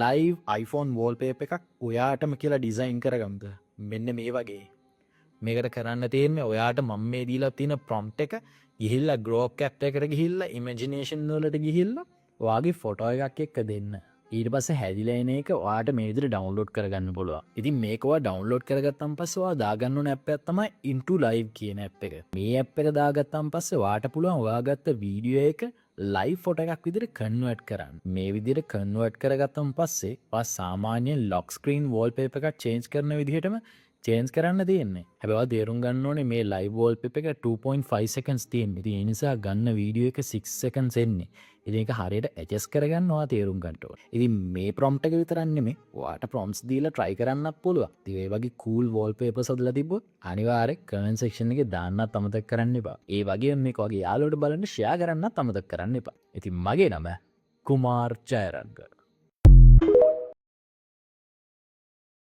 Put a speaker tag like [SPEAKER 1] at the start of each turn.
[SPEAKER 1] Live iPhone wallpaper එකක් ඔයාටම කියලා design කරගමුද. මෙන්න මේ වගේ. මේකට කරන්න තියෙන්නේ ඔයාට මම මේ දීලා තියෙන prompt එක ගිහිල්ලා Grok app එකට ගිහිල්ලා imagination වලට ගිහිල්ලා ඔයාගේ ෆොටෝ එකක් එක්ක දෙන්න. ඊට පස්සේ හැදිලා එන එක ඔයාට මේ විදිහට ඩවුන්ලෝඩ් කරගන්න පුළුවන්. ඉතින් මේක ඔයා ඩවුන්ලෝඩ් කරගත්තාන් පස්සේ ඔයා දාගන්න ඕන app එක තමයි Into Live කියන app එක. මේ app එක දාගත්තාන් පස්සේ ඔයාට පුළුවන් ඔයාගත්ත වීඩියෝ එක ලයිව් ෆොටෝ එකක් විදිහට කන්වර්ට් කරන්න. මේ විදිහට කන්වර්ට් කරගත්තන් පස්සේ ඔයා සාමාන්‍යයෙන් lock screen wallpaper එකක් change කරන විදිහටම චේන්ජ් කරන්න තියෙන්නේ. හැබැයි ඔයා තේරුම් ගන්න ඕනේ මේ live wallpaper එක 2.5 seconds තියෙන්නේ. ඉතින් ඒ නිසා ගන්න වීඩියෝ එක 6 seconds එන්නේ. ඉතින් ඒක හරියට adjust කරගන්න ඔයා තේරුම් ගන්න ඕනේ. ඉතින් මේ prompt එක විතරක් නෙමෙයි ඔයාට prompts දීලා try කරන්නත් පුළුවන්. ඉතින් ඒ වගේ cool wallpapers හදලා තිබ්බොත් අනිවාර්යෙන් comment section එකේ දාන්නත් අමතක කරන්න එපා. ඒ වගේම මේක වගේ යාළුවෝට බලන්න share කරන්නත් අමතක කරන්න එපා. ඉතින් මගේ නම කුමාර් ජයරත්න.